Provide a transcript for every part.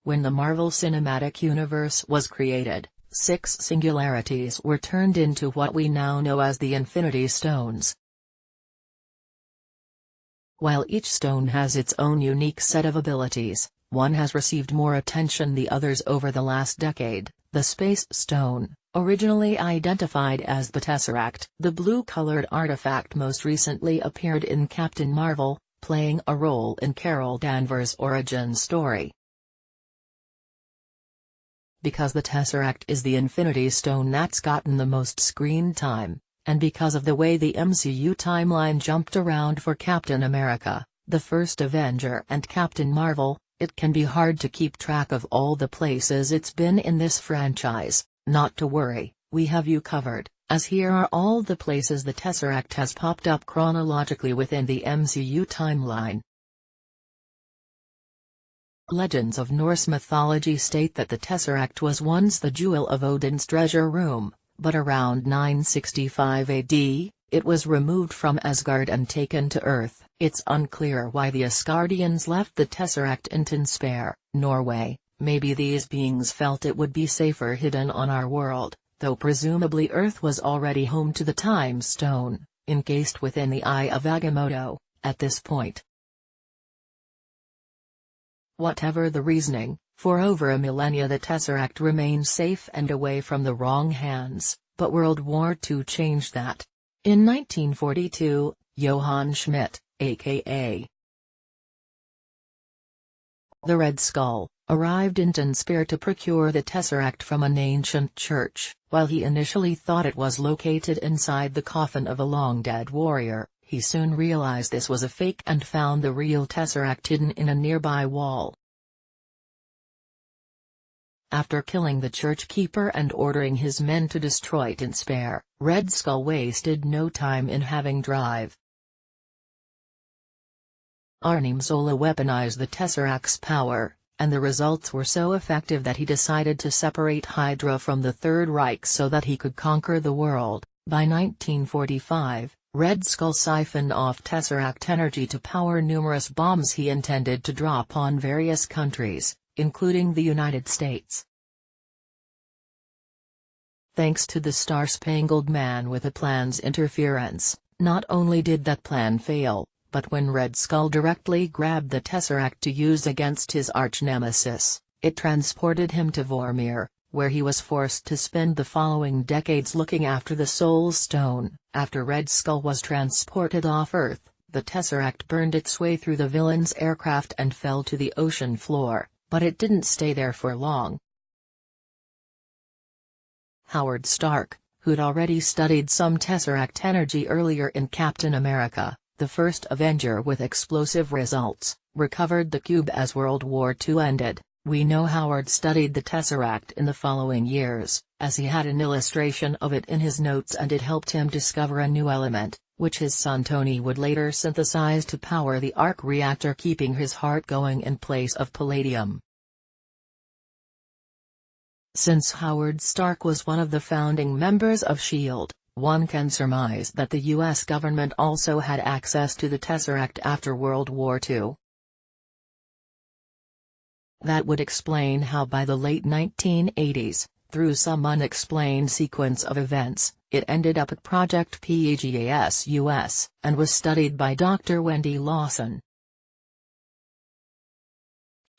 When the Marvel Cinematic Universe was created, 6 singularities were turned into what we now know as the Infinity Stones. While each stone has its own unique set of abilities, one has received more attention than the others over the last decade: the Space Stone, originally identified as the Tesseract. The blue-colored artifact most recently appeared in Captain Marvel, playing a role in Carol Danvers' origin story. Because the Tesseract is the Infinity Stone that's gotten the most screen time, and because of the way the MCU timeline jumped around for Captain America, the First Avenger, and Captain Marvel, it can be hard to keep track of all the places it's been in this franchise. Not to worry, we have you covered, as here are all the places the Tesseract has popped up chronologically within the MCU timeline. Legends of Norse mythology state that the Tesseract was once the jewel of Odin's treasure room, but around 965 AD, it was removed from Asgard and taken to Earth. It's unclear why the Asgardians left the Tesseract in Tønsberg, Norway. Maybe these beings felt it would be safer hidden on our world, though presumably Earth was already home to the Time Stone, encased within the Eye of Agamotto, at this point. Whatever the reasoning, for over a millennia the Tesseract remained safe and away from the wrong hands, but World War II changed that. In 1942, Johann Schmidt, a.k.a. the Red Skull, arrived in Tønsberg to procure the Tesseract from an ancient church. While he initially thought it was located inside the coffin of a long-dead warrior, he soon realized this was a fake and found the real Tesseract hidden in a nearby wall. After killing the church keeper and ordering his men to destroy Tønsberg, Red Skull wasted no time in having drive. Arnim Zola weaponized the Tesseract's power, and the results were so effective that he decided to separate Hydra from the Third Reich so that he could conquer the world. By 1945, Red Skull siphoned off Tesseract energy to power numerous bombs he intended to drop on various countries, including the United States. Thanks to the Star-Spangled Man with a plan's interference, not only did that plan fail, but when Red Skull directly grabbed the Tesseract to use against his arch-nemesis, it transported him to Vormir, where he was forced to spend the following decades looking after the Soul Stone. After Red Skull was transported off Earth, the Tesseract burned its way through the villain's aircraft and fell to the ocean floor, but it didn't stay there for long. Howard Stark, who'd already studied some Tesseract energy earlier in Captain America, the First Avenger with explosive results, recovered the cube as World War II ended. We know Howard studied the Tesseract in the following years, as he had an illustration of it in his notes and it helped him discover a new element, which his son Tony would later synthesize to power the arc reactor, keeping his heart going in place of palladium. Since Howard Stark was one of the founding members of S.H.I.E.L.D., one can surmise that the U.S. government also had access to the Tesseract after World War II. That would explain how by the late 1980s, through some unexplained sequence of events, it ended up at Project PEGAS-US and was studied by Dr. Wendy Lawson.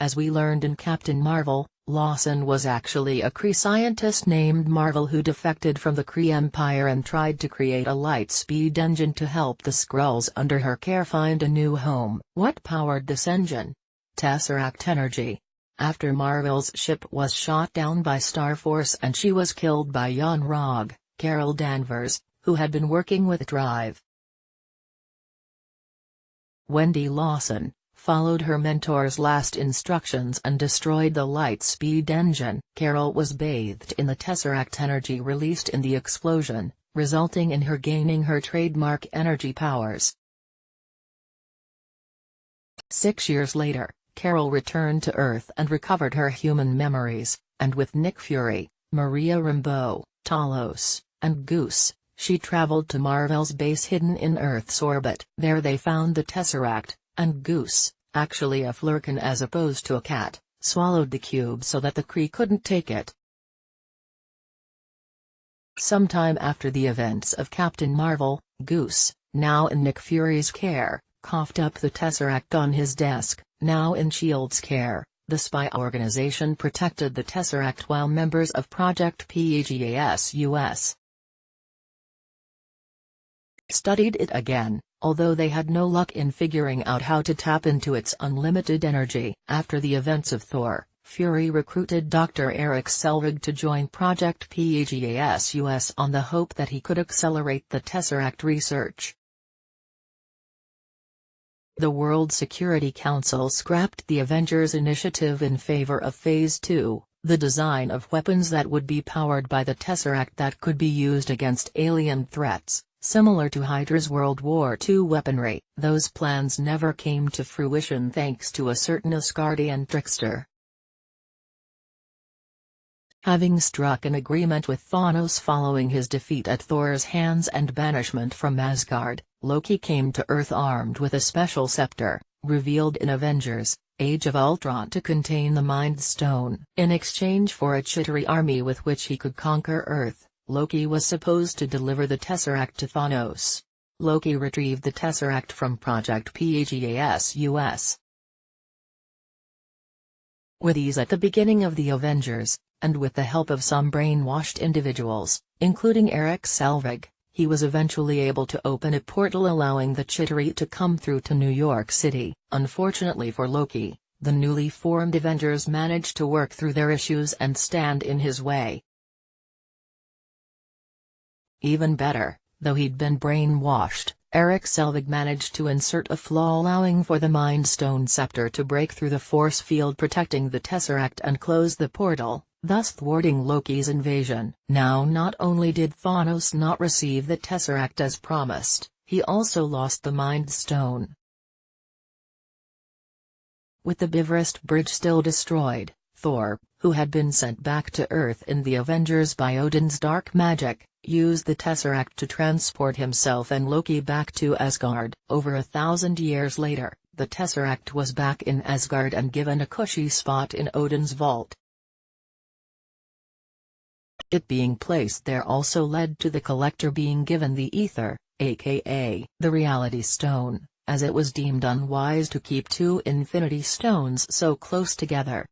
As we learned in Captain Marvel, Lawson was actually a Kree scientist named Marvel who defected from the Kree Empire and tried to create a light-speed engine to help the Skrulls under her care find a new home. What powered this engine? Tesseract energy. After Marvel's ship was shot down by Starforce and she was killed by Jan Rog, Carol Danvers, who had been working with Drive. Wendy Lawson followed her mentor's last instructions and destroyed the light-speed engine. Carol was bathed in the Tesseract energy released in the explosion, resulting in her gaining her trademark energy powers. 6 years later, Carol returned to Earth and recovered her human memories, and with Nick Fury, Maria Rambeau, Talos, and Goose, she traveled to Marvel's base hidden in Earth's orbit. There they found the Tesseract, and Goose, actually a Flurkin as opposed to a cat, swallowed the cube so that the Kree couldn't take it. Sometime after the events of Captain Marvel, Goose, now in Nick Fury's care, coughed up the Tesseract on his desk. Now in S.H.I.E.L.D.'s care, the spy organization protected the Tesseract while members of Project PEGAS-US studied it again, although they had no luck in figuring out how to tap into its unlimited energy. After the events of Thor, Fury recruited Dr. Eric Selvig to join Project PEGAS-US on the hope that he could accelerate the Tesseract research. The World Security Council scrapped the Avengers Initiative in favor of Phase 2, the design of weapons that would be powered by the Tesseract that could be used against alien threats, similar to Hydra's World War II weaponry. Those plans never came to fruition thanks to a certain Asgardian trickster. Having struck an agreement with Thanos following his defeat at Thor's hands and banishment from Asgard, Loki came to Earth armed with a special scepter, revealed in Avengers: Age of Ultron, to contain the Mind Stone. In exchange for a Chitauri army with which he could conquer Earth, Loki was supposed to deliver the Tesseract to Thanos. Loki retrieved the Tesseract from Project PEGAS-US with ease at the beginning of the Avengers, and with the help of some brainwashed individuals, including Eric Selvig, he was eventually able to open a portal allowing the Chitauri to come through to New York City. Unfortunately for Loki, the newly formed Avengers managed to work through their issues and stand in his way. Even better, though he'd been brainwashed, Eric Selvig managed to insert a flaw allowing for the Mind Stone scepter to break through the force field protecting the Tesseract and close the portal, thus thwarting Loki's invasion. Now not only did Thanos not receive the Tesseract as promised, he also lost the Mind Stone. With the Bifrost Bridge still destroyed, Thor, who had been sent back to Earth in the Avengers by Odin's dark magic, used the Tesseract to transport himself and Loki back to Asgard. Over 1,000 years later, the Tesseract was back in Asgard and given a cushy spot in Odin's vault. It being placed there also led to the Collector being given the Ether, aka the Reality Stone, as it was deemed unwise to keep two Infinity Stones so close together.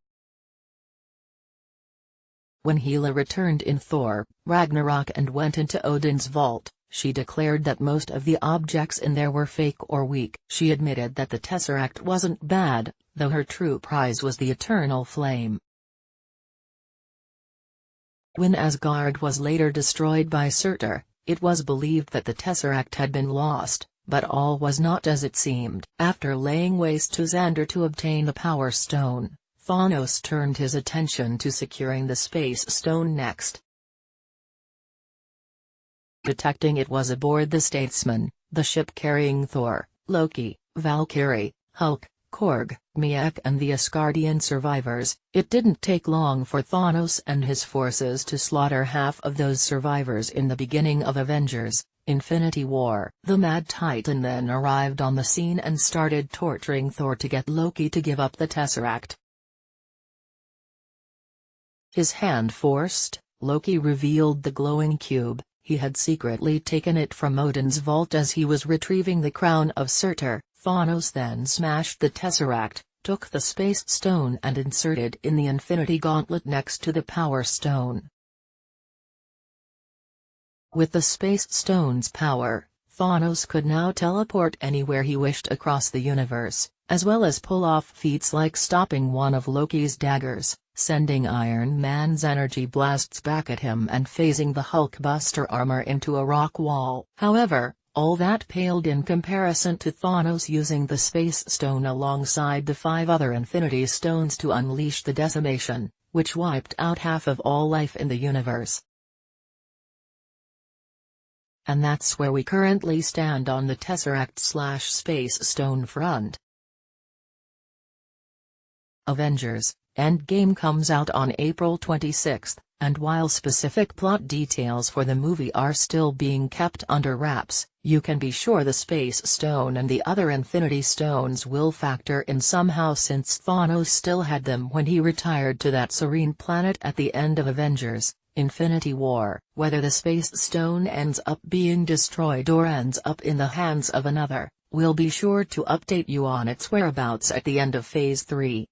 When Hela returned in Thor, Ragnarok and went into Odin's vault, she declared that most of the objects in there were fake or weak. She admitted that the Tesseract wasn't bad, though her true prize was the eternal flame. When Asgard was later destroyed by Surtur, it was believed that the Tesseract had been lost, but all was not as it seemed. After laying waste to Xandar to obtain the Power Stone, Thanos turned his attention to securing the Space Stone next. Detecting it was aboard the Statesman, the ship carrying Thor, Loki, Valkyrie, Hulk, Korg, Miek and the Asgardian survivors, it didn't take long for Thanos and his forces to slaughter half of those survivors in the beginning of Avengers: Infinity War. The Mad Titan then arrived on the scene and started torturing Thor to get Loki to give up the Tesseract. His hand forced, Loki revealed the glowing cube. He had secretly taken it from Odin's vault as he was retrieving the crown of Surtur. Thanos then smashed the Tesseract, took the Space Stone and inserted in the Infinity Gauntlet next to the Power Stone. With the Space Stone's power, Thanos could now teleport anywhere he wished across the universe, as well as pull off feats like stopping one of Loki's daggers, sending Iron Man's energy blasts back at him and phasing the Hulkbuster armor into a rock wall. However, all that paled in comparison to Thanos using the Space Stone alongside the 5 other Infinity Stones to unleash the decimation, which wiped out half of all life in the universe. And that's where we currently stand on the Tesseract/Space Stone front. Avengers: Endgame comes out on April 26, And while specific plot details for the movie are still being kept under wraps, you can be sure the Space Stone and the other Infinity Stones will factor in somehow, since Thanos still had them when he retired to that serene planet at the end of Avengers: Infinity War. Whether the Space Stone ends up being destroyed or ends up in the hands of another, we'll be sure to update you on its whereabouts at the end of Phase 3.